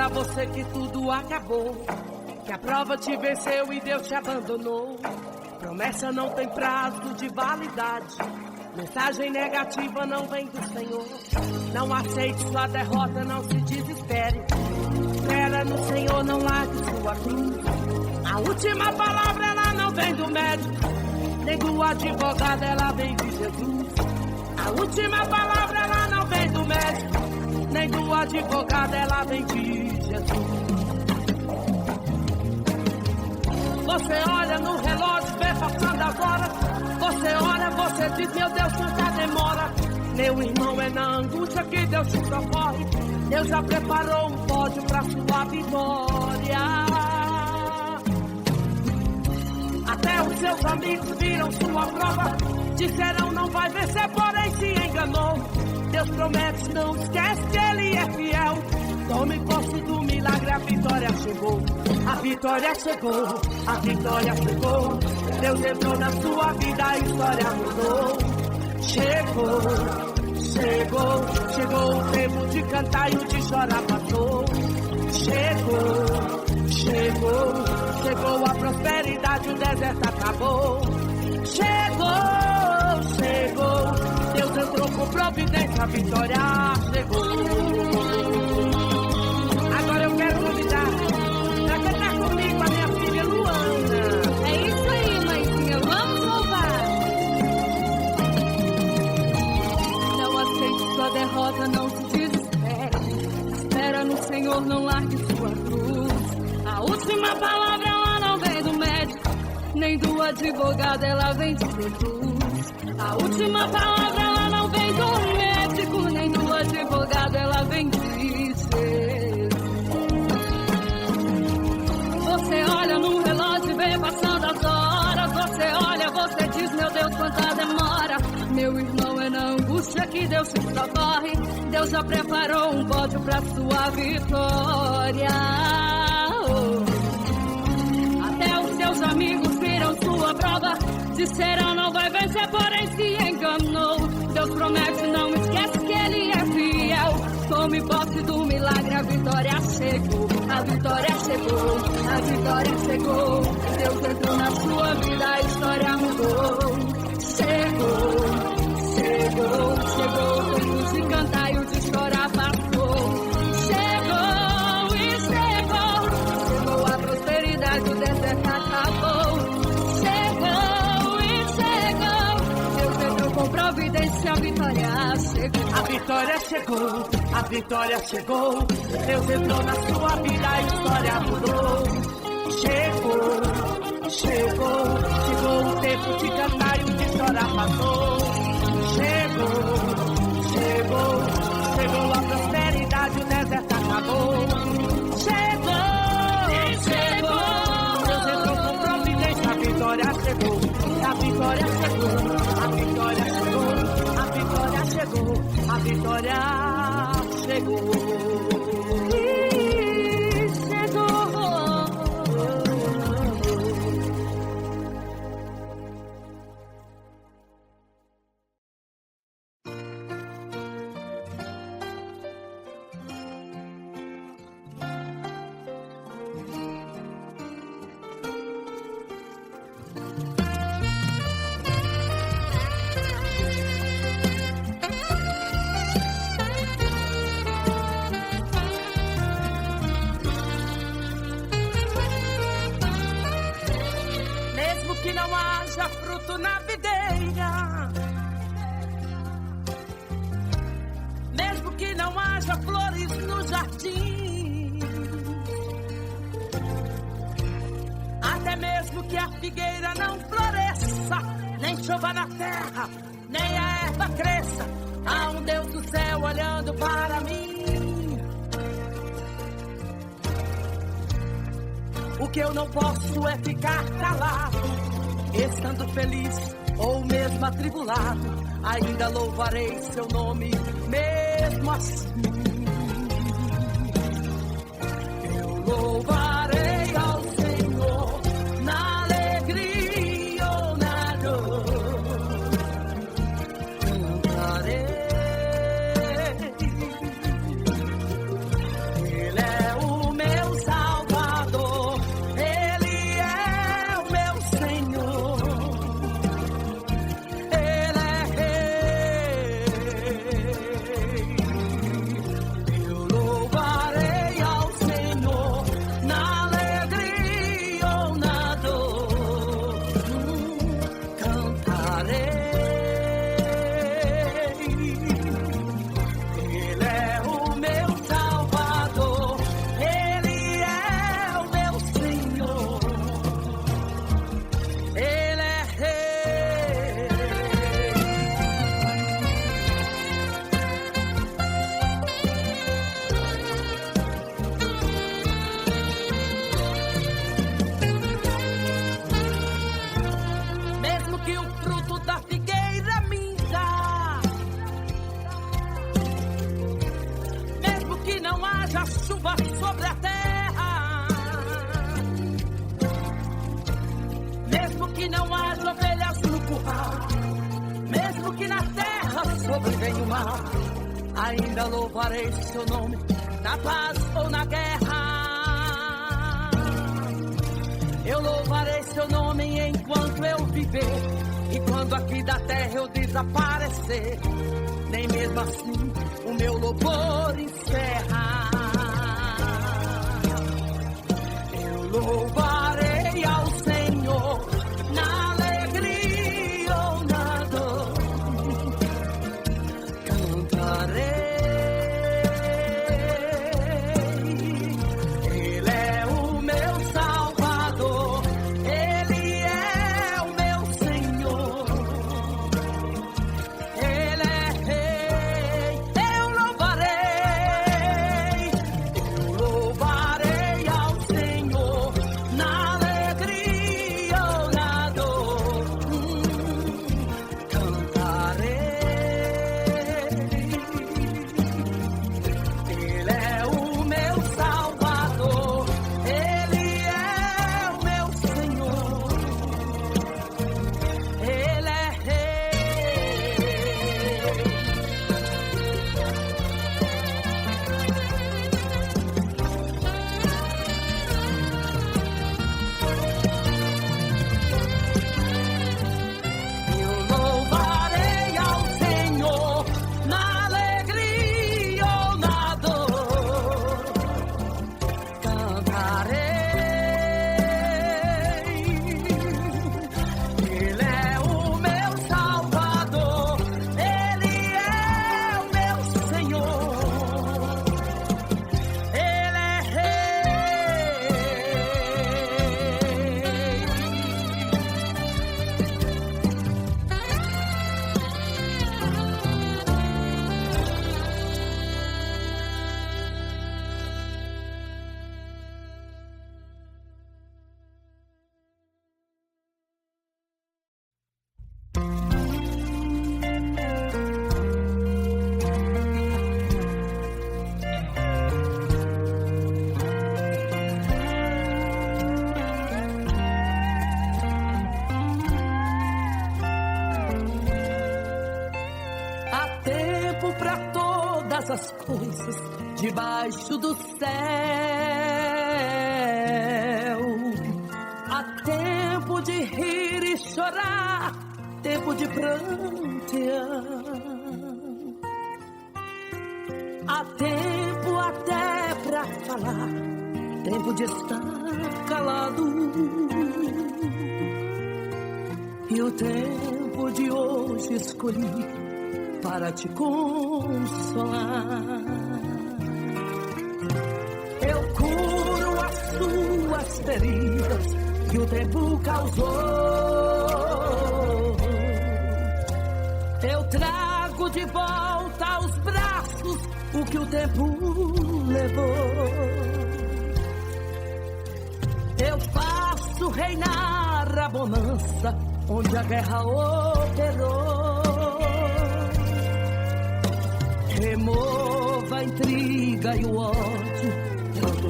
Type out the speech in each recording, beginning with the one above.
pra você que tudo acabou, que a prova te venceu e Deus te abandonou. Promessa não tem prazo de validade, mensagem negativa não vem do Senhor. Não aceite sua derrota, não se desespere. Espera no Senhor, não largue sua cruz. A última palavra ela não vem do médico, nem do advogado, ela vem de Jesus. A última palavra ela não vem do médico, nem do advogado, ela vem de Jesus. Você olha no relógio, vê passando as horas. Você olha, você diz, meu Deus, quanta demora. Meu irmão, é na angústia que Deus te socorre. Deus já preparou um pódio pra sua vitória. Até os seus amigos viram sua prova, disseram não vai vencer, porém se enganou. Deus promete, não esquece que Ele é fiel. Tome posse do milagre, a vitória chegou. A vitória chegou, a vitória chegou. Deus entrou na sua vida, a história mudou. Chegou, chegou, chegou o tempo de cantar e o de chorar passou. Chegou, chegou, chegou a prosperidade, o deserto acabou. Chegou, chegou, Deus entrou com providência, a vitória chegou. Agora eu quero convidar pra cantar comigo a minha filha Luana. É isso aí, mãezinha, vamos louvar. Não aceite sua derrota, não se desespere. Espera no Senhor, não largue sua cruz. A última palavra ela não vem do médico, nem do advogado, ela vem de Jesus. A última palavra ela não vem do médico, nem do advogado, ela vem de Jesus. Você olha no relógio e vê passando as horas. Você olha, você diz, meu Deus, quanta demora. Meu irmão, é na angústia que Deus te socorre. Deus já preparou um pódio pra sua vitória. Até os seus amigos viram sua prova, disseram não vai vencer, porém se enganou. Deus promete, não esquece que Ele é fiel. Tome posse do milagre, a vitória chegou. A vitória chegou, a vitória chegou. Deus entrou na sua vida, a história mudou. Chegou, chegou, chegou o tempo de cantar e o de chorar passou. Chegou e chegou, chegou a prosperidade, o deserto acabou. Chegou e chegou, Deus entrou com providência, a vitória chegou. A vitória chegou, a vitória chegou. Deus entrou na sua vida, a história mudou. Chegou, chegou, chegou o tempo de cantar e o de chorar passou. Chegou, chegou, chegou a prosperidade, o deserto acabou. Chegou, chegou, Deus entrou com providência, a vitória chegou. A vitória chegou, a vitória chegou, a vitória chegou, a vitória chegou. Na videira, mesmo que não haja flores no jardim, até mesmo que a figueira não floresça, nem chova na terra, nem a erva cresça, há um Deus do céu olhando para mim. O que eu não posso é ficar calado, estando feliz ou mesmo atribulado, ainda louvarei seu nome mesmo assim. Eu louvarei ao Senhor na alegria ou na dor. Cantarei, Ele é o Ele é o meu Salvador, Ele é o meu Senhor, Ele é Rei. Mesmo que o fruto da figueira minta, mesmo que não haja chuva sobre a terra, mesmo que não haja ovelhas no curral, mesmo que na terra sobrevenha o mal, ainda louvarei seu nome, na paz ou na guerra. Eu louvarei seu nome enquanto eu viver, e quando aqui da terra eu desaparecer, nem mesmo assim o meu louvor encerra. Eu louvarei ao Senhor na alegria ou na dor, cantarei. Ele é o meu Salvador, Ele é o meu Senhor, Ele é Rei. Eu louvarei ao Senhor na alegria ou na dor, cantarei. Ele é o meu Salvador, Ele é o meu Senhor, Ele é Rei. Eu louvarei ao Senhor na alegria ou na dor, cantarei. Ele é o meu Salvador, Ele é o meu Senhor, Ele é Rei. Há tempo para todas as coisas debaixo do céu. Há tempo de rir e chorar, tempo de prantear. Há tempo até pra falar, tempo de estar calado. E o tempo de hoje escolhi para te consolar. Eu curo as suas feridas que o tempo causou. Eu trago de volta aos braços o que o tempo levou. Eu faço reinar a bonança onde a guerra operou. Remova a intriga e o ódio, troco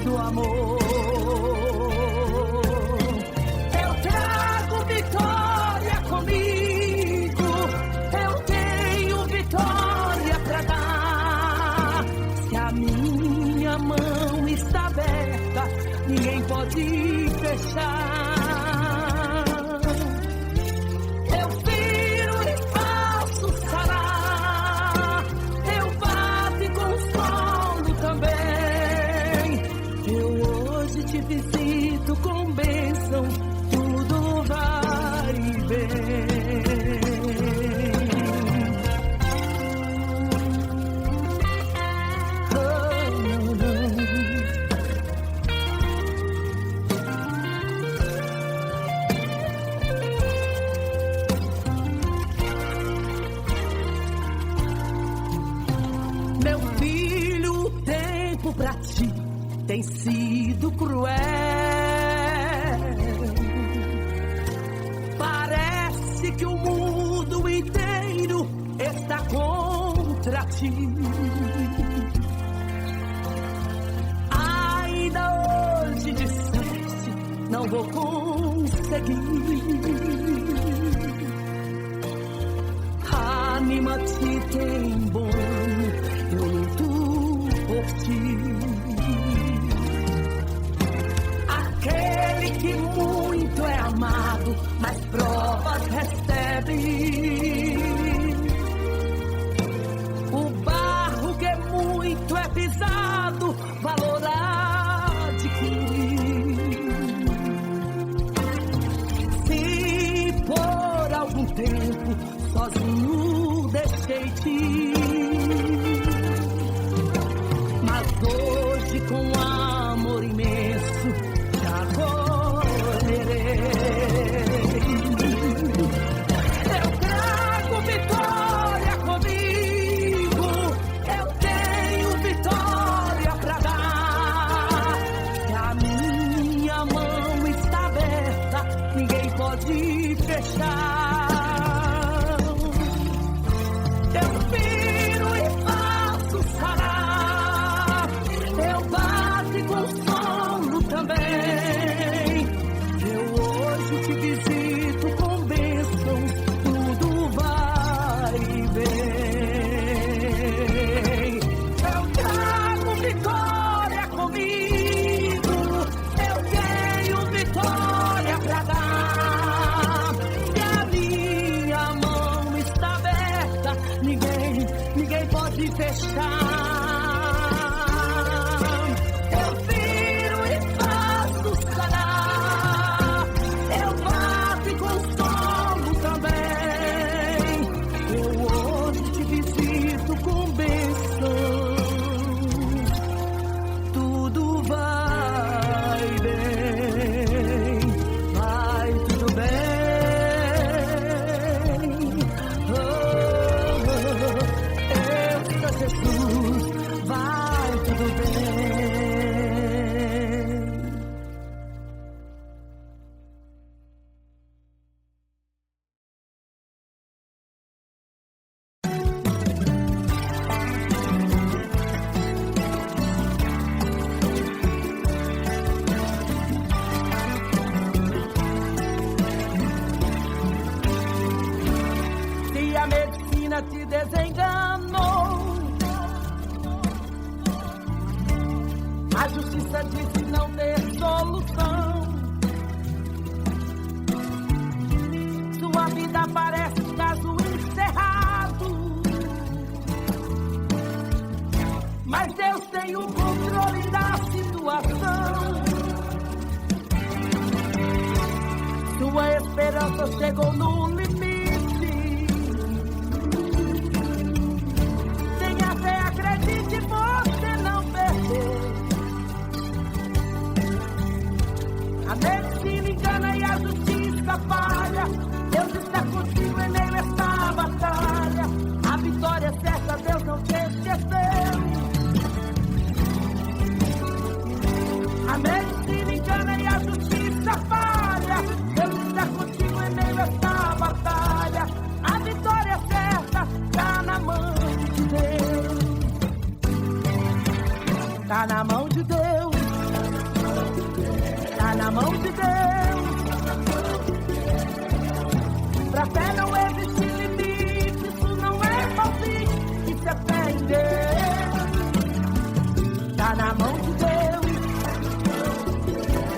do amor. Eu trago vitória comigo, eu tenho vitória pra dar. Se a minha mão está aberta, ninguém pode fechar. Te visito com bênção, tudo vai bem. está contra ti. Ainda hoje disseste, não vou conseguir. Anima-te, tem bom ânimo, eu luto por ti. Aquele que muito é amado, mas provas recebe. O barro que muito é pisado, valor adquire. Se por algum tempo sozinho deixei-te, mas hoje com amor imenso te acolherei. Eu trago vitória comigo, eu tenho vitória pra dar. Se a minha mão está aberta, ninguém pode fechar. Eu viro e faço sarar, eu bato com sono também. Eu hoje te visito com bênçãos, tudo vai bem. Eu trago vitória comigo, eu tenho vitória pra dar. Se a minha mão está aberta, ninguém pode fechar. Eu viro e faço sarar, eu bato com sono também. Eu hoje te visito com bênçãos, tudo vai bem, vai tudo bem. Jesus, vai tudo bem. Se a medicina te desenganou, a justiça disse não ter solução. Sua vida parece caso encerrado, mas Deus tem o controle da situação. Sua esperança chegou no limite. Tenha fé, acredite, você não perdeu. A medicina engana e a justiça falha. Deus está contigo em meio a esta batalha. A vitória é certa, Deus não te esqueceu. A medicina engana e a justiça falha. Deus está contigo em meio a esta batalha. A vitória é certa, tá na mão de Deus. Tá na mão de Deus. Tá na mão de Deus. Pra fé não existe limite, isso não é palpite, isso é fé em Deus. Tá na mão de Deus.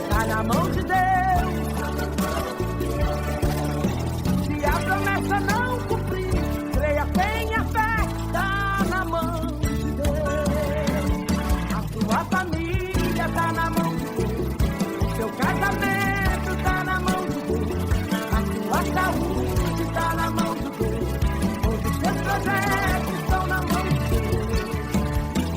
Tá na mão de Deus. Se a promessa não cumprir, creia, tenha fé, tá na mão de Deus. A sua família tá na mão de Deus. Seu casamento tá na mão de Deus. A sua saúde tá na mão de Deus. Todos os seus projetos estão na mão de Deus.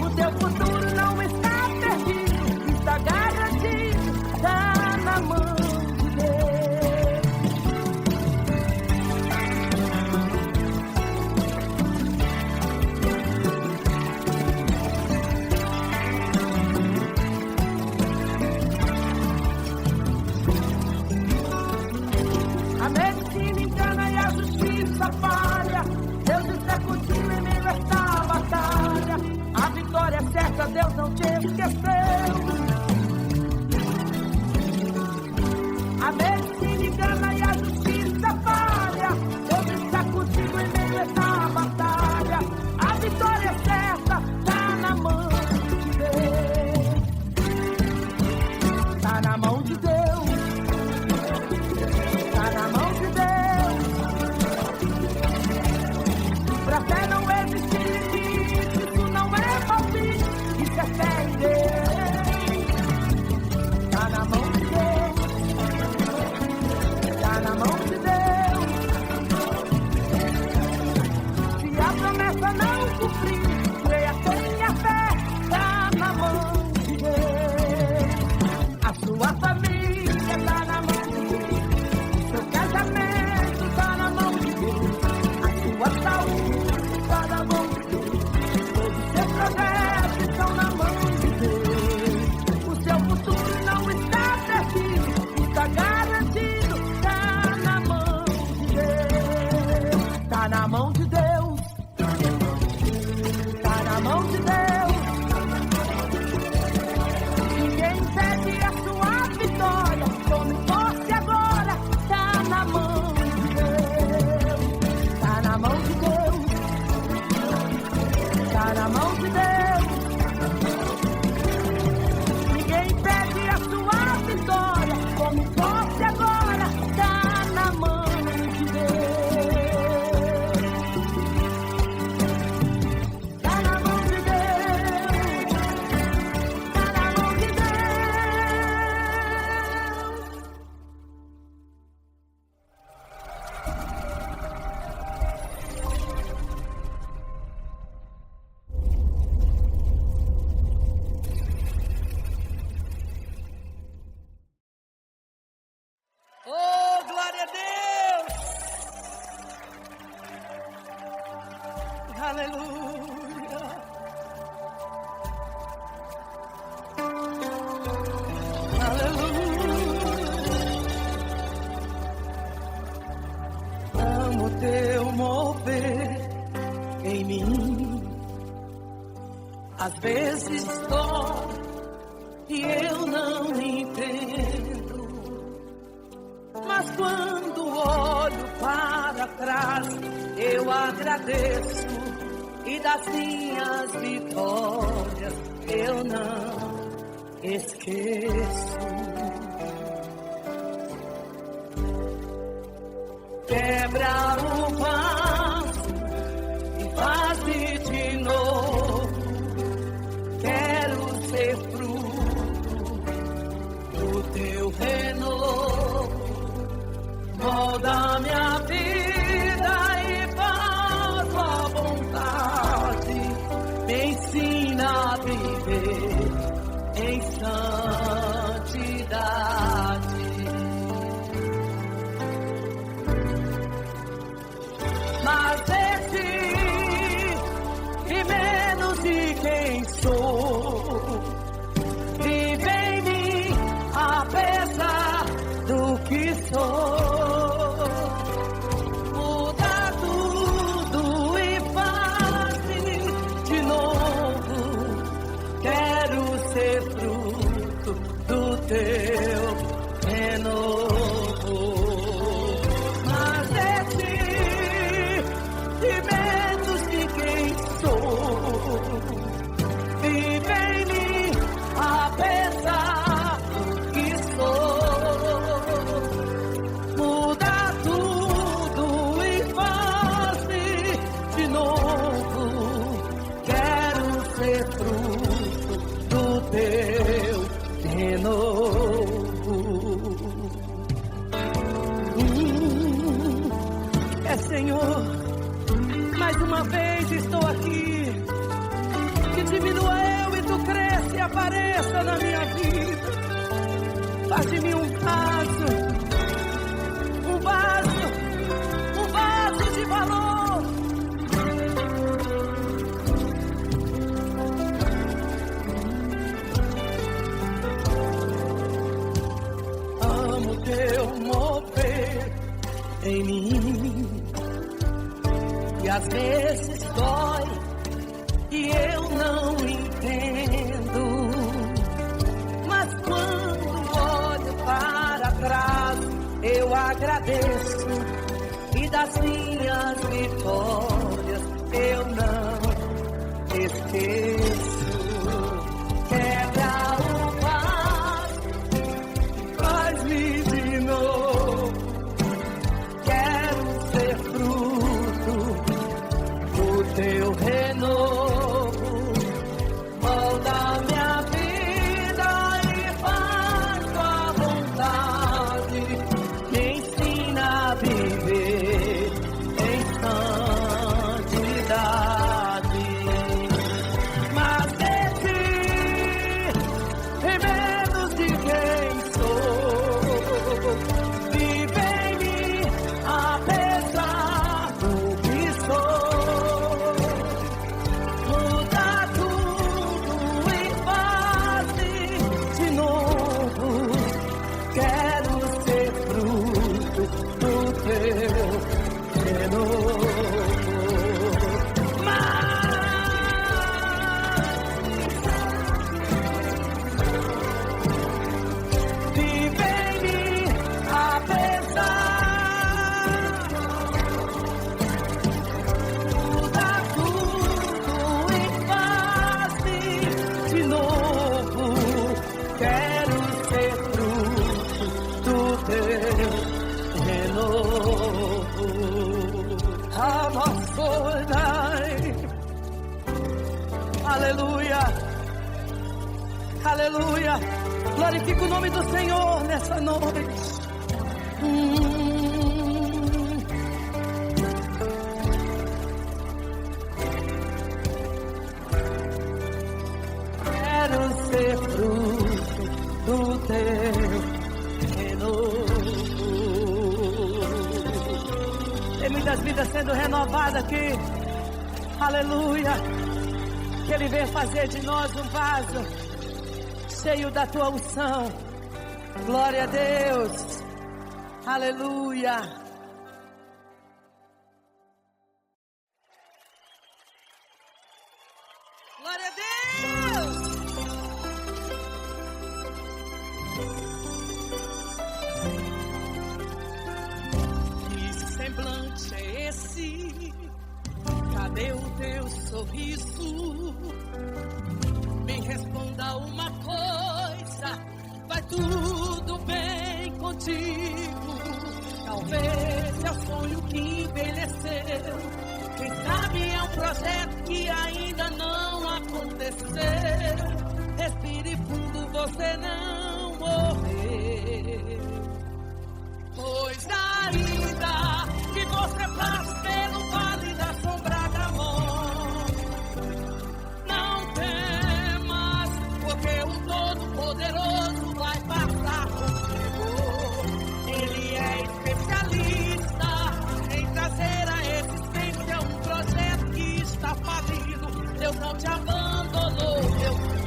O teu futuro não está perdido, está garantido, tá na mão de Deus. A medicina engana e a justiça falha. Deus está contigo certeza Deus não te esqueceu. A medicina engana e a justiça falha. Deus está contigo em meio a essa batalha. A vitória é certa, tá na mão de Deus. Tá na mão de Deus. Tá na mão de Deus. Pra fé não existe limite, isso não é palpite, isso é fé em Deus. Tá na mão de Deus. Tá na mão de Deus. Se a promessa não cumprir, creia, tenha fé. Tá na mão de Deus. A sua família tá na mão de Deus. Seu casamento tá na mão de Deus. A sua saúde tá na mão de Deus. Todos os seus projetos estão na mão de Deus. O seu futuro não está perdido, está garantido. Tá na mão de Deus. Tá na mão de Deus. Tá na mão de Deus. Ninguém impede a sua vitória. Tome posse agora. Tá na mão de Deus. Tá na mão de Deus. Tá na mão de Deus. Ninguém impede a sua vitória. Tome posse agora. Tá na mão de Deus. Tá na mão de Deus. Tá na mão de Deus. Oh, glória a Deus! Aleluia! Aleluia! Amo teu mover em mim. Às vezes dói e eu não entendo. Mas quando olho para trás, eu agradeço. E das minhas vitórias eu não esqueço. Quebra o vaso e faz-me de novo. Quero ser fruto do teu renovo. Molda minha vida e faz a vontade. Me ensina a viver em santidade. Mas esse e menos de quem sou vive em mim, apesar do que sou. Muda tudo e faz-me de novo. Quero ser fruto do teu renovo. Mas esse e menos de quem sou vive em mim, apesar do que sou. Muda tudo e faz-me de novo. Quero ser fruto do teu renovo. Senhor, mais uma vez estou aqui. Que diminua eu e tu cresça e apareça na minha vida. Faz de mim um vaso de valor. Amo teu mover em mim. E às vezes dói e eu não entendo. eu agradeço, e das minhas vitórias eu não esqueço. Quebra o vaso, faz-me de novo. Quero ser fruto do teu renovo. Molda minha vida e faz tua vontade. Me ensina a viver em santidade. Mas de ti, em menos de quem sou, vive em mim apesar do que sou. Muda tudo e faz de novo. Quero ser fruto do teu renovo. Vive em mim apesar. Muda tudo e faz de novo. Quero ser fruto do teu renovo. Aleluia, aleluia. Glorifica o nome do Senhor nessa noite. Quero ser fruto do teu renovo. Tem muitas vidas sendo renovadas aqui. Aleluia. Que Ele venha fazer de nós um vaso cheio da tua unção. Glória a Deus. Aleluia. Glória a Deus. Que semblante é esse? Cadê o teu sorriso? Me responda uma coisa, vai tudo bem contigo? Talvez é o sonho que envelheceu, quem sabe é um projeto que ainda não aconteceu. Respire fundo, você não morreu. Pois ainda que você passe pelo vale da sombra da morte, não temas, porque o Todo-Poderoso vai passar contigo. Ele é especialista em trazer à existência um projeto que está falido. Deus não te abandonou, meu filho.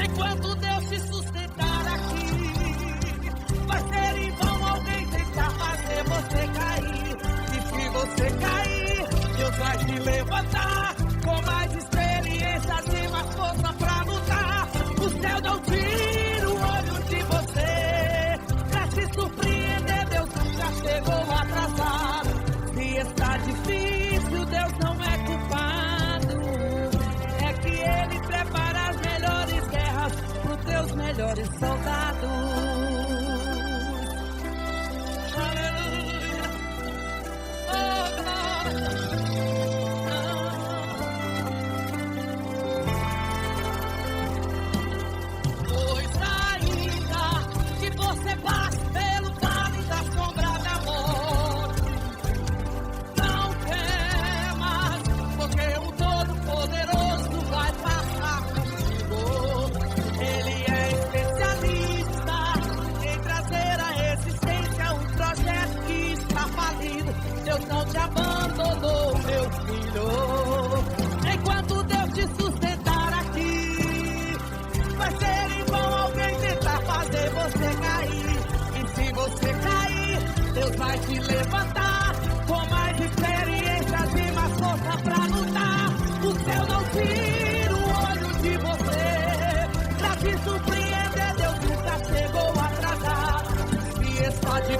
Enquanto Deus te sustentar aqui, vai ser em vão alguém tentar fazer você cair. E se você cair, Deus vai te levantar com mais experiências e mais força pra lutar. O céu não tira o olho de você pra te surpreender. Deus nunca chegou atrasado. Se está difícil, Deus não é culpado. É que Ele prepara as melhores guerras pros teus melhores soldados. Aleluia. Oh, glória. Pois ainda que você passe pelo vale da sombra da morte, não temas, porque o Todo-Poderoso vai passar contigo. Ele é especialista em trazer à existência um projeto que está falido. Deus não te abandonou, meu filho. Enquanto Deus te sustentar aqui, vai ser em vão alguém tentar fazer você cair. E se você cair, Deus vai te levantar com mais experiências e mais força pra lutar. O céu não tira o olho de você pra te surpreender. Deus nunca chegou atrasado. Se está de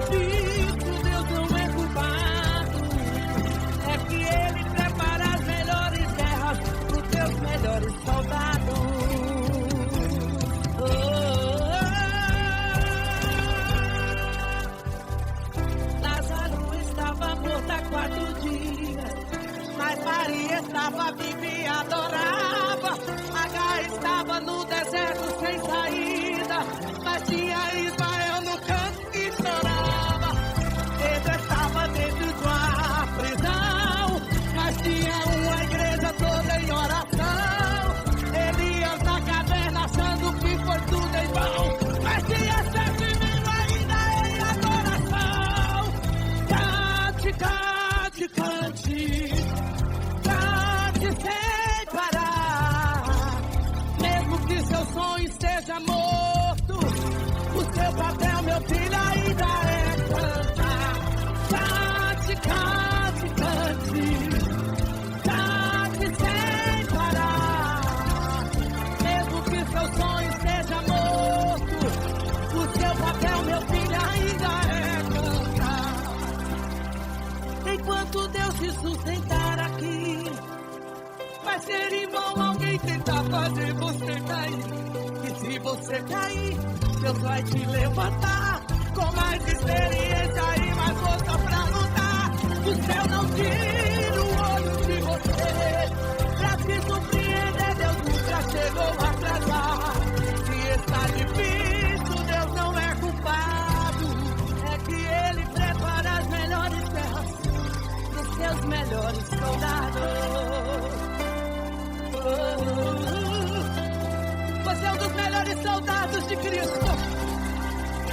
cantava, vivia, adorava. Agar estava no deserto sem saída, mas tinha Ismael no canto que chorava. Pedro estava dentro de uma prisão, mas tinha uma igreja toda em oração. Elias na caverna achando que foi tudo em vão, mas tinha sentimento ainda em adoração. Cante, cante, cante, cante sem parar. Mesmo que seu sonho esteja morto, o seu papel, meu filho, ainda é cantar. Cante, cante, cante, cante sem parar. Mesmo que seu sonho esteja morto, o seu papel, meu filho, ainda é cantar. Enquanto Deus te sustentar aqui, vai ser em vão alguém tentar fazer você cair. E se você cair, Deus vai te levantar com mais experiência e mais força pra lutar. O céu não tira o olho de você, pra te surpreender. Deus nunca chegou atrasar. Se está difícil, Deus não é culpado. É que Ele prepara as melhores terras dos seus melhores soldados. Você é um dos melhores soldados de Cristo.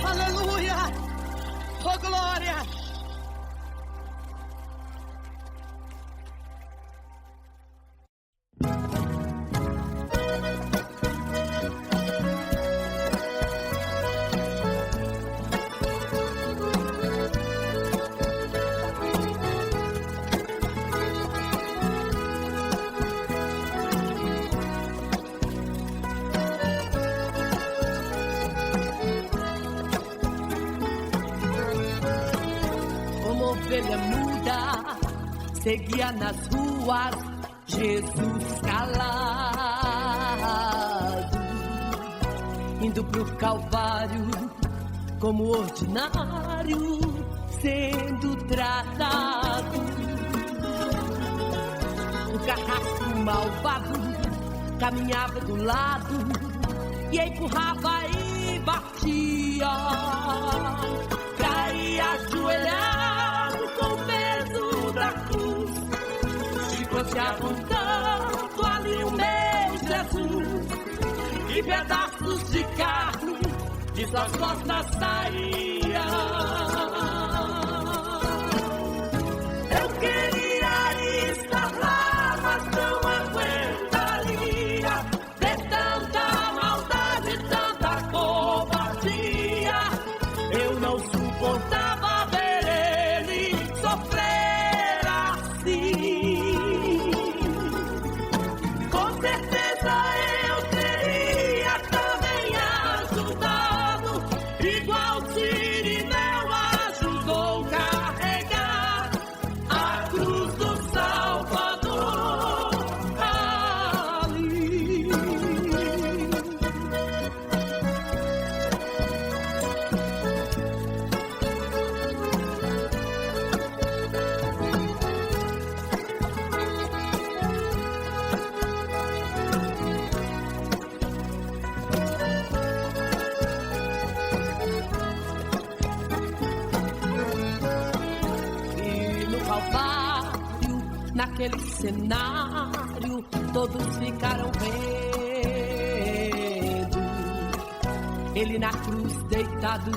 Aleluia. Oh, glória. Ovelha muda, seguia nas ruas, Jesus calado, indo pro Calvário, como ordinário, sendo tratado. O carrasco malvado caminhava do lado e empurrava e batia, caía ajoelhado com o peso da cruz, chicoteavam tanto ali o meu Jesus, e pedaços de carne de suas costas saíam. Eu queria estar lá, mas não aguentaria ver tanta maldade, tanta covardia. Eu não suportava ver ele sofrer assim. Com certeza eu teria também ajudado, igual Sirineu ajudou a carregar a cruz do Salvador ali. E no Calvário, naquele cenário, todos ficaram vendo ele na cruz deitado,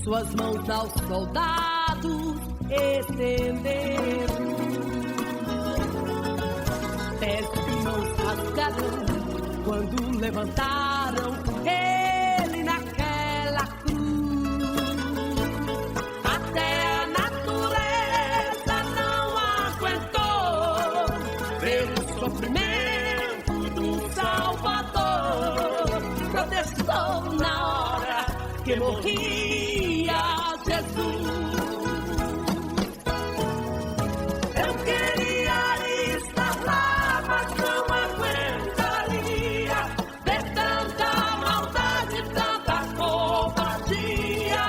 suas mãos aos soldados estendendo, pés e mãos rasgaram quando levantaram ele naquela cruz. Até a natureza não aguentou ver o sofrimento do Salvador. Protestou na hora que morria Jesus. Eu queria estar lá, mas não aguentaria ver tanta maldade, tanta covardia.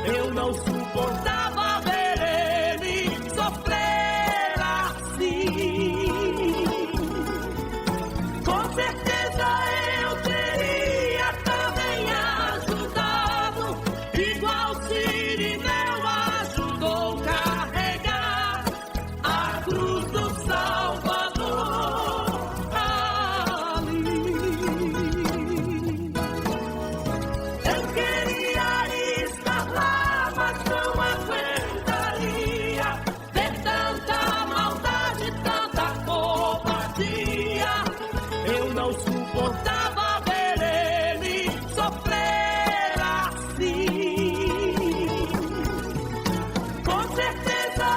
Eu não suportava ver ele sofrer assim. certeza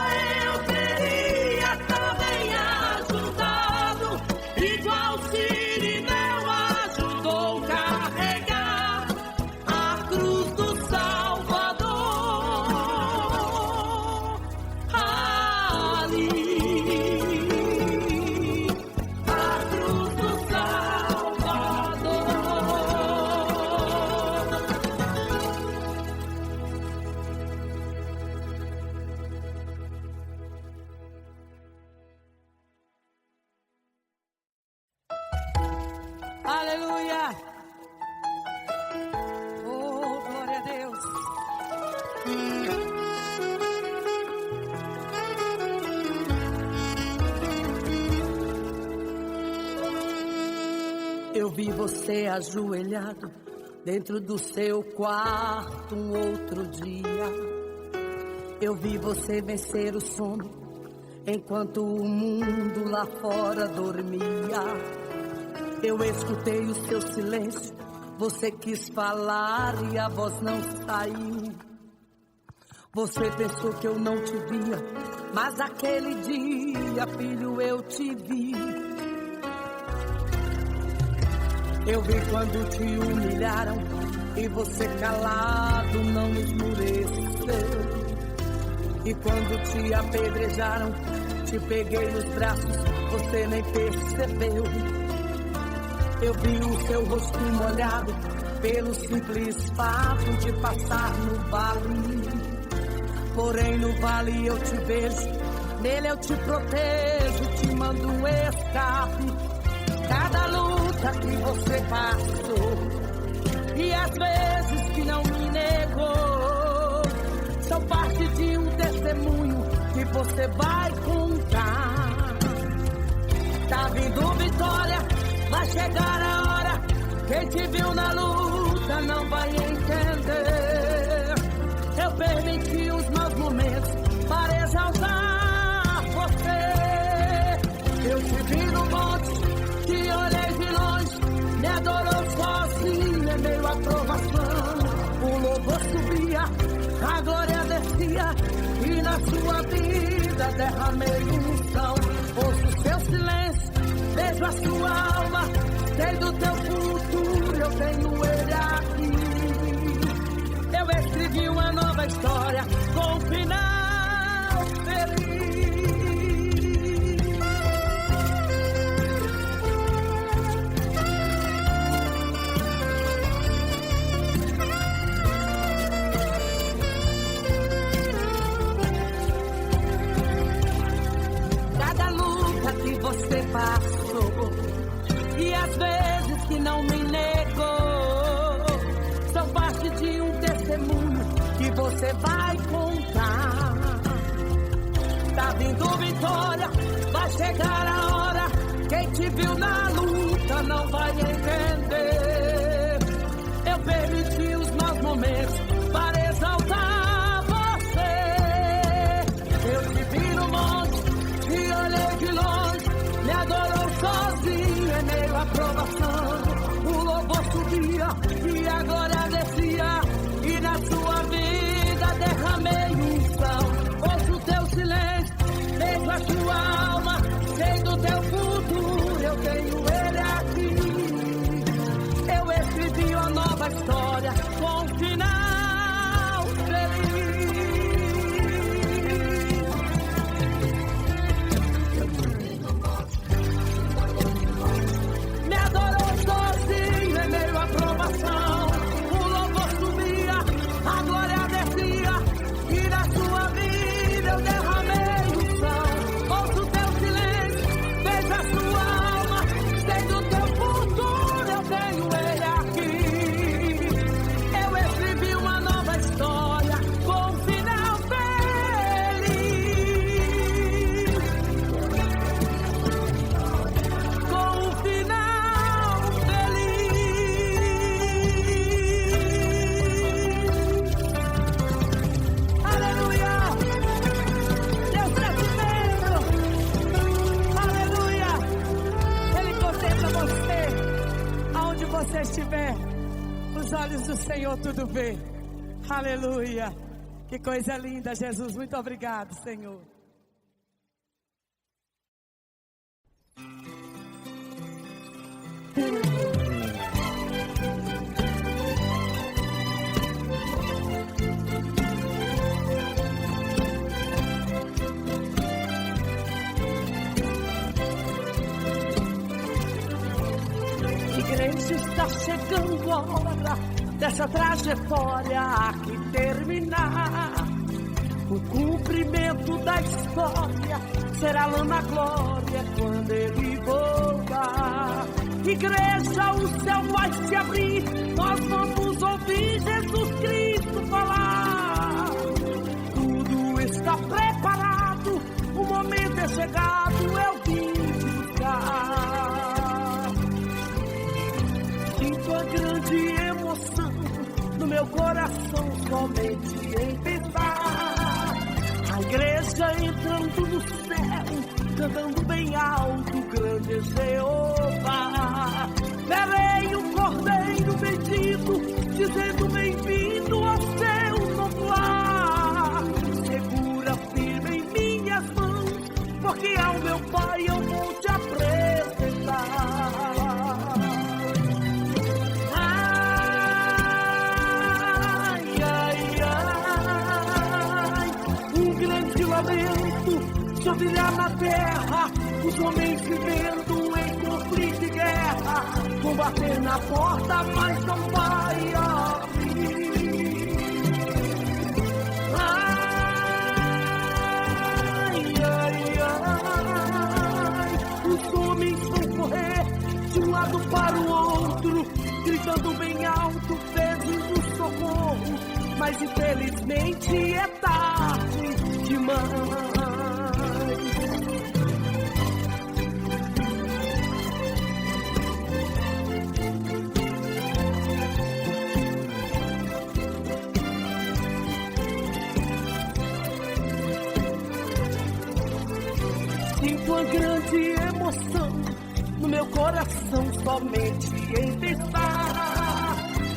eu teria também ajudado, igual Sirineu ajudou carregar a cruz do Salvador. Ali, a cruz do Salvador. Aleluia! Oh, glória a Deus! Eu vi você ajoelhado dentro do seu quarto um outro dia. Eu vi você vencer o sono enquanto o mundo lá fora dormia. Eu escutei o seu silêncio, você quis falar e a voz não saiu. Você pensou que eu não te via, mas aquele dia, filho, eu te vi. Eu vi quando te humilharam e você calado não esmureceu. E quando te apedrejaram, te peguei nos braços, você nem percebeu. Eu vi o seu rosto molhado pelo simples fato de passar no vale. Porém no vale eu te vejo, nele eu te protejo, te mando um escape. Cada luta que você passou e as vezes que não me negou são parte de um testemunho que você vai contar. Tá vindo vitória, vai chegar a hora. Quem te viu na luta não vai entender. Eu permiti os maus momentos para exaltar você. Eu te vi no monte, te olhei de longe, me adorou sozinho em meio à provação. O louvor subia, a glória descia, e na sua vida derramei unção. Ouço o seu silêncio, vejo a sua alma, sei do teu futuro, eu tenho ele aqui. Eu escrevi uma nova história com um final feliz. Cada luta que você passou e as vezes que não me negou são parte de um testemunho que você vai contar. Tá vindo vitória, vai chegar a hora. Quem te viu na luta não vai entender. Eu permiti os maus momentos para exaltar você. Eu te vi no monte, te olhei de longe, me adorou sozinho em meio à provação. O louvor subia e a glória descia, e na sua vida derramei unção. Ouço o teu silêncio, vejo a sua alma, sei do teu futuro, eu tenho ele aqui. Eu escrevi uma nova história com um final feliz. Me adorou sozinho em meio à provação. O louvor subia, a glória descia, e na sua vida eu derramei unção. Ouço o teu silêncio, vejo a sua alma, sei do teu futuro, eu tenho ele aqui. Eu escrevi uma nova história com um final feliz. Com um final feliz. Aleluia! Deus crescimento! Aleluia! Ele contempla você, aonde você estiver. Os olhos do Senhor tudo vê. Aleluia! Que coisa linda, Jesus. Muito obrigado, Senhor. Igreja, está chegando a hora dessa trajetória aqui terminar. O cumprimento da história será lá na glória quando ele voltar. Igreja, o céu vai se abrir, nós vamos ouvir Jesus Cristo falar. Tudo está preparado, o momento é chegado, eu vim te buscar. Sinto a grande emoção no meu coração somente em pensar. A igreja entrando no céu, cantando bem alto, grande Jeová. Verei o Cordeiro bendito, dizendo bem-vindo ao seu novo lar. Segura firme em minhas mãos, porque ao meu Pai eu vou te apresentar. Choverá na terra, os homens vivendo em conflito e guerra, vão bater na porta, mas não vai abrir. Ai, ai, ai, os homens vão correr de um lado para o outro, gritando bem alto, pedindo socorro, mas infelizmente é tarde demais. Sinto uma grande emoção no meu coração somente em pensar.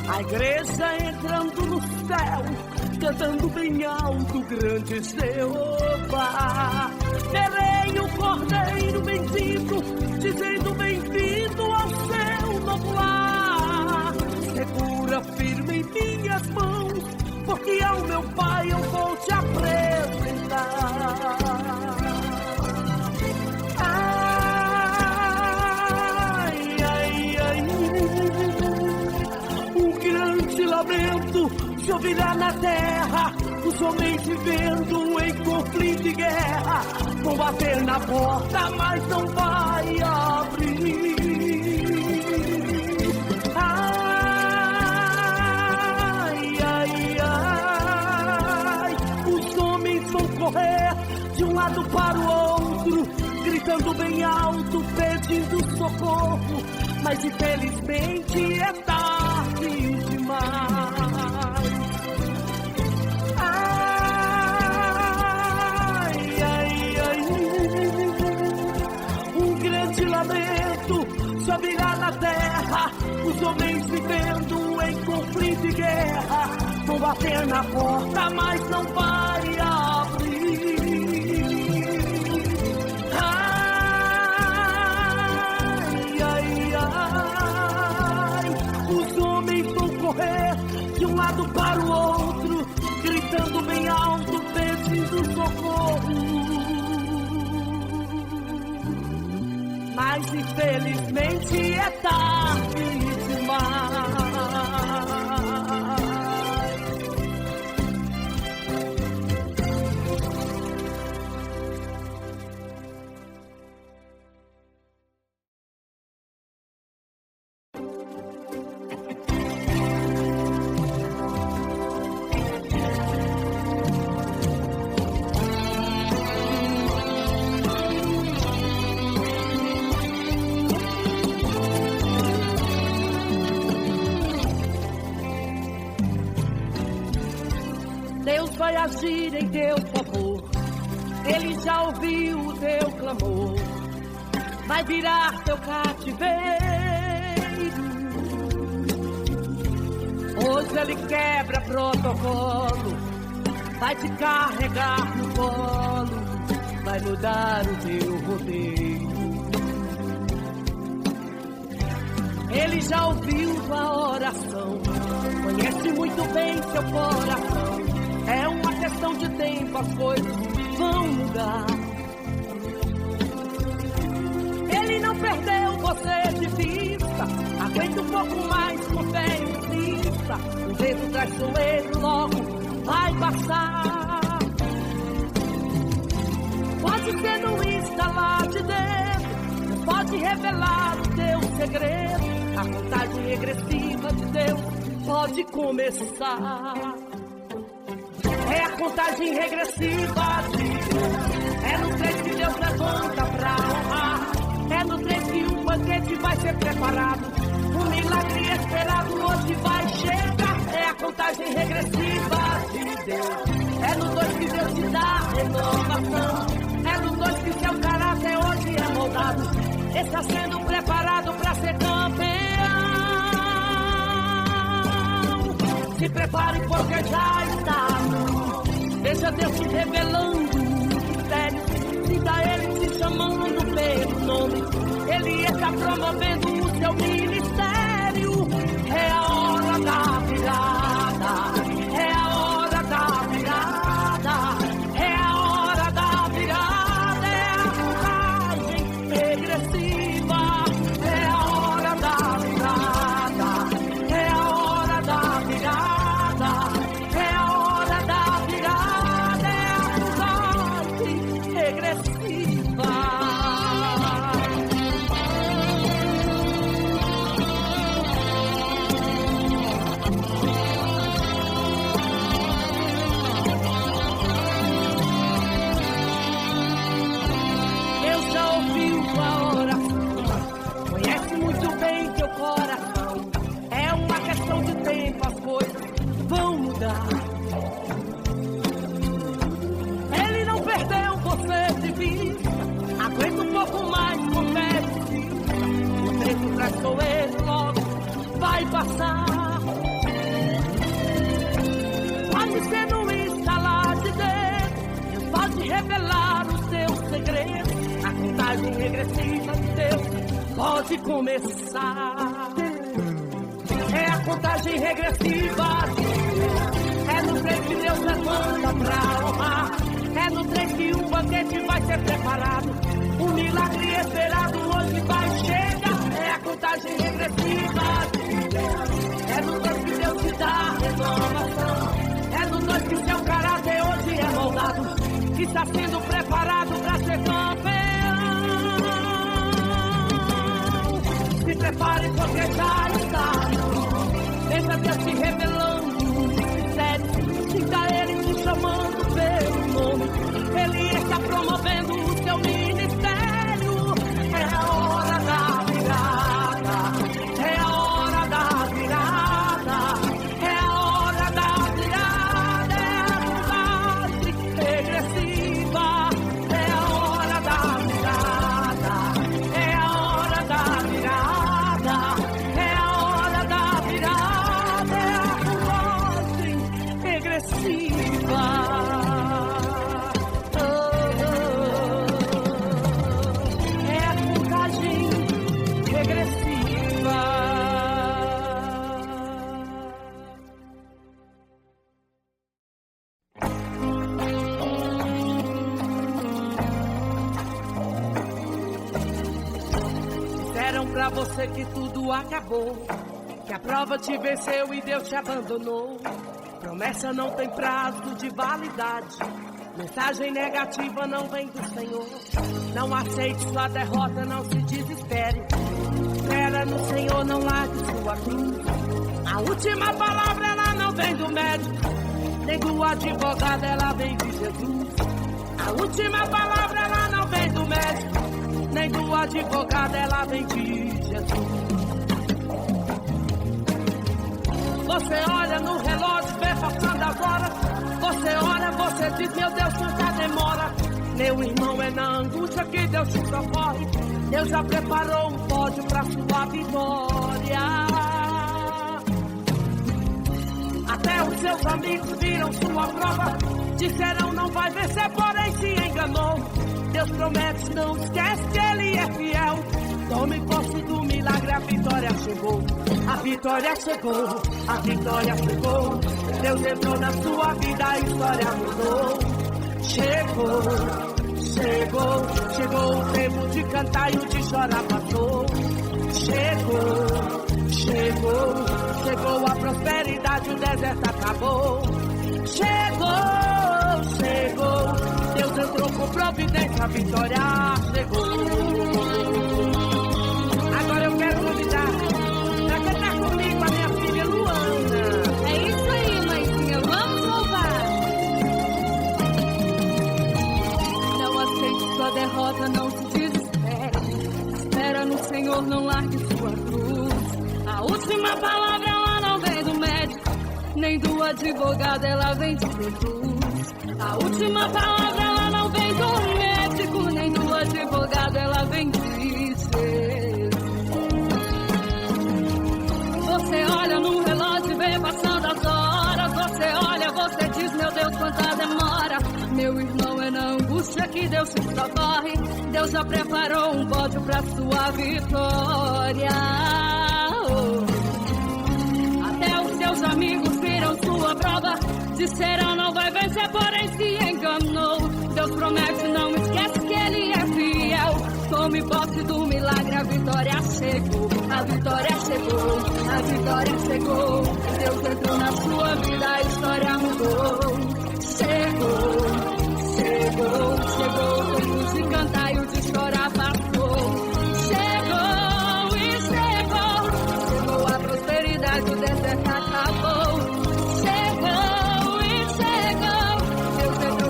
A igreja entrando no céu, cantando bem alto, grande Jeová. Verei o Cordeiro bendito, dizendo bem-vindo ao seu novo lar. Segura firme em minhas mãos, porque ao meu Pai eu vou te apresentar. Lamento se ouvirá na terra, os homens vivendo em conflito e guerra, vão bater na porta, mas não vai abrir. Ai, ai, ai, os homens vão correr de um lado para o outro, gritando bem alto, pedindo socorro, mas infelizmente é tarde demais. Ai, ai, ai, um grande lamento subirá na terra, os homens vivendo em conflito e guerra, vão bater na porta, mas não vai abrir. De um lado para o outro, gritando bem alto, pedindo socorro, mas infelizmente é tarde demais. Vai agir em teu favor, Ele já ouviu o teu clamor, vai virar teu cativeiro. Hoje Ele quebra protocolo, vai te carregar no colo, vai mudar o teu roteiro. Ele já ouviu tua oração, conhece muito bem seu coração. É uma questão de tempo, as coisas vão mudar. Ele não perdeu você de vista, aguenta um pouco mais com fé e insista. O dedo traiçoeiro logo vai passar. Pode ser no instalar de dedo, pode revelar o teu segredo. A contagem regressiva de Deus pode começar. É a contagem regressiva de Deus. É no 3 que Deus levanta pra honrar. É no 3 que um banquete vai ser preparado. Um milagre esperado hoje vai chegar. É a contagem regressiva de Deus. É no 2 que Deus te dá renovação. É no 2 que seu caráter hoje é moldado. Está sendo preparado pra ser campeão. Se prepare porque já está. Deixa Deus te revelando o mistério. Sinta Ele te chamando pelo nome. Ele está promovendo o seu ministério. É a hora da virada. É a hora da virada. É a hora da virada. É a contagem regressiva. É a hora da virada. É a hora da virada. É a hora da virada. É a contagem regressiva. Coração, é uma questão de tempo, as coisas vão mudar. Ele não perdeu você de vista, aguenta um pouco mais com fé de si. O tempo traiçoeiro logo vai passar. Pode ser no instalar de Deus, pode revelar o seu segredo. A contagem regressiva de Deus pode começar. É a contagem regressiva de Deus. É no 3 que Deus levanta pra honrar. É no 3 que um banquete vai ser preparado. Um milagre esperado hoje vai chegar. É a contagem regressiva de Deus. É no 2 que Deus te dá renovação. É no 2 que seu caráter hoje é moldado. Está sendo preparado pra ser campeão. Se prepare porque já está. Deixa Deus te revelando o mistério. Sinta Ele te chamando pelo nome. Ele está promovendo o seu ministério. É a hora da virada. É a hora da virada. É a hora da virada. É a contagem regressiva. É a hora da virada. É a hora da virada. É a hora da virada. É a contagem regressiva. É a contagem regressiva. Disseram pra você que tudo acabou, que a prova te venceu e Deus te abandonou. Promessa não tem prazo de validade. Mensagem negativa não vem do Senhor. Não aceite sua derrota, não se desespere. Espera no Senhor, não largue sua cruz. A última palavra ela não vem do médico, nem do advogado, ela vem de Jesus. A última palavra ela não vem do médico, nem do advogado, ela vem de Jesus. Você olha no relógio, vê passando as horas. Você olha, você diz, meu Deus, quanta demora. Meu irmão, é na angústia que Deus te socorre. Deus já preparou um pódio pra sua vitória. Até os seus amigos viram sua prova. Disseram não vai vencer, porém se enganou. Deus promete, não esquece que Ele é fiel. Tome posse do milagre, a vitória chegou. A vitória chegou, a vitória chegou. Deus entrou na sua vida, a história mudou. Chegou, chegou, chegou o tempo de cantar e o de chorar passou. Chegou, chegou, chegou a prosperidade, o deserto acabou. Chegou, chegou, Deus entrou com providência, a vitória chegou. Agora eu quero convidar pra cantar comigo a minha filha Luana. É isso aí, mãezinha, vamos louvar. Não aceite sua derrota, não se desespere. Espera no Senhor, não largue sua cruz. A última palavra ela não vem do médico, nem do advogado, ela vem de Jesus. A última palavra ela não vem do médico, nem do advogado, ela vem de Jesus. Você olha no relógio e vê passando as horas. Você olha, você diz, meu Deus, quanta demora. Meu irmão, é na angústia que Deus te socorre. Deus já preparou um pódio pra sua vitória. Até os seus amigos viram sua prova. Disseram não vai vencer, porém se enganou. Deus promete, não esquece que Ele é fiel. Tome posse do milagre, a vitória chegou. A vitória chegou, a vitória chegou. Deus entrou na sua vida, a história mudou. Chegou, chegou, chegou. O tempo de cantar e o de chorar passou. Chegou e chegou, chegou a prosperidade, o deserto acabou.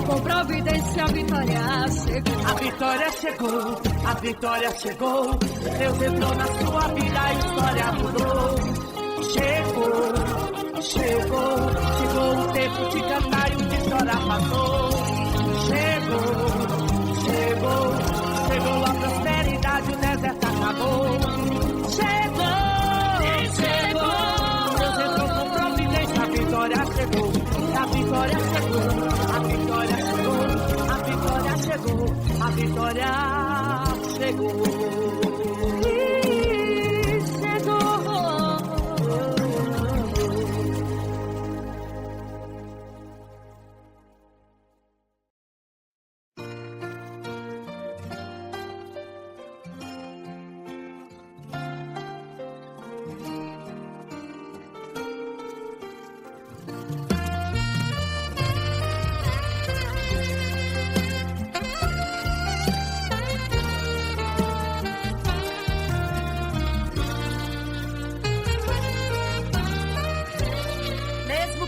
Com providência, a vitória chegou. A vitória chegou, a vitória chegou. Deus entrou na sua vida, a história mudou. Chegou, chegou, chegou o tempo de cantar e o de chorar passou. Chegou, chegou, chegou a prosperidade, o deserto acabou. Chegou, chegou, Deus entrou com providência, a vitória chegou. A vitória chegou, a vitória chegou, a vitória chegou, a vitória chegou.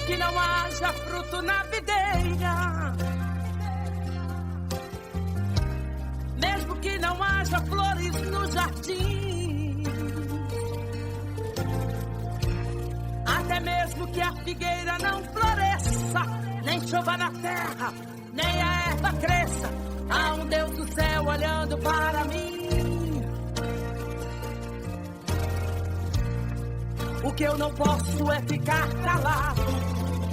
Que não haja fruto na videira, mesmo que não haja flores no jardim, até mesmo que a figueira não floresça, nem chova na terra, nem a erva cresça, há um Deus do céu olhando para mim. O que eu não posso é ficar calado,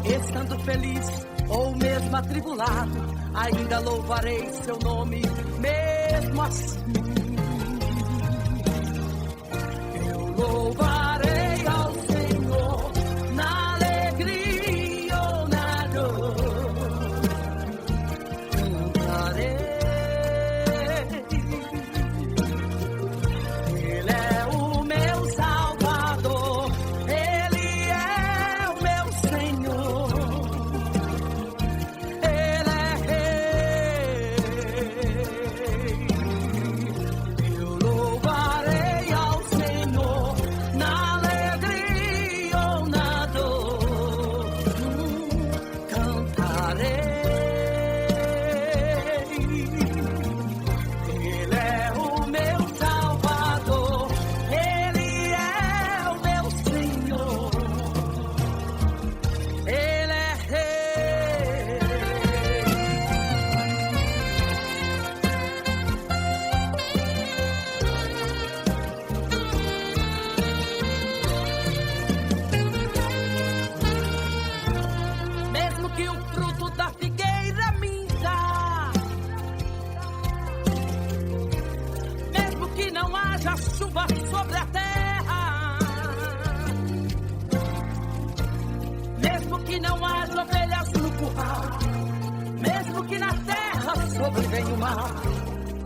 estando feliz ou mesmo atribulado, ainda louvarei seu nome mesmo assim. Eu louvarei ao Senhor na alegria ou na dor. Cantarei. Ele é o meu Salvador, Ele é o meu Senhor, Ele é Rei. seja chuva sobre a terra, mesmo que não haja ovelhas no curral, mesmo que na terra sobrevenha o mal,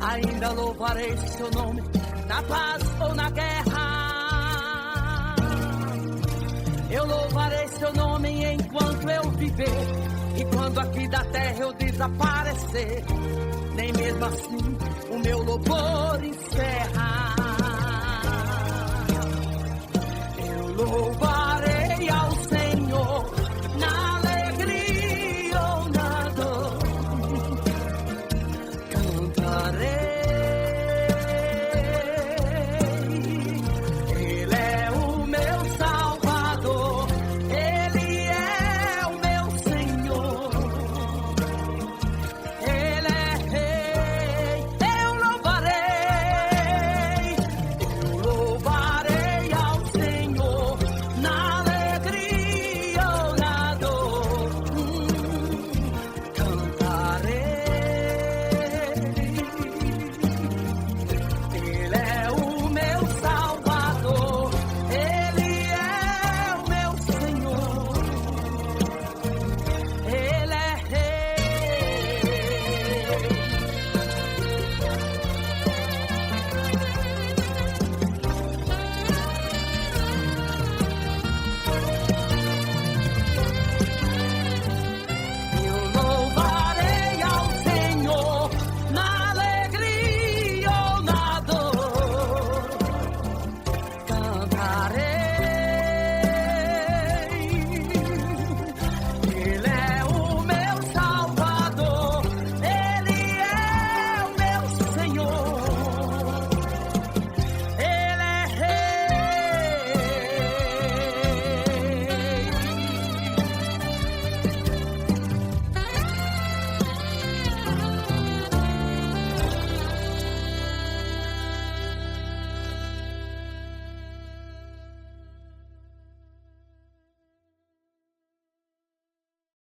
ainda louvarei seu nome, na paz ou na guerra. Eu louvarei seu nome enquanto eu viver, e quando aqui da terra eu desaparecer, nem mesmo assim o meu louvor encerra. Eu louvarei ao Senhor na alegria ou na dor, cantarei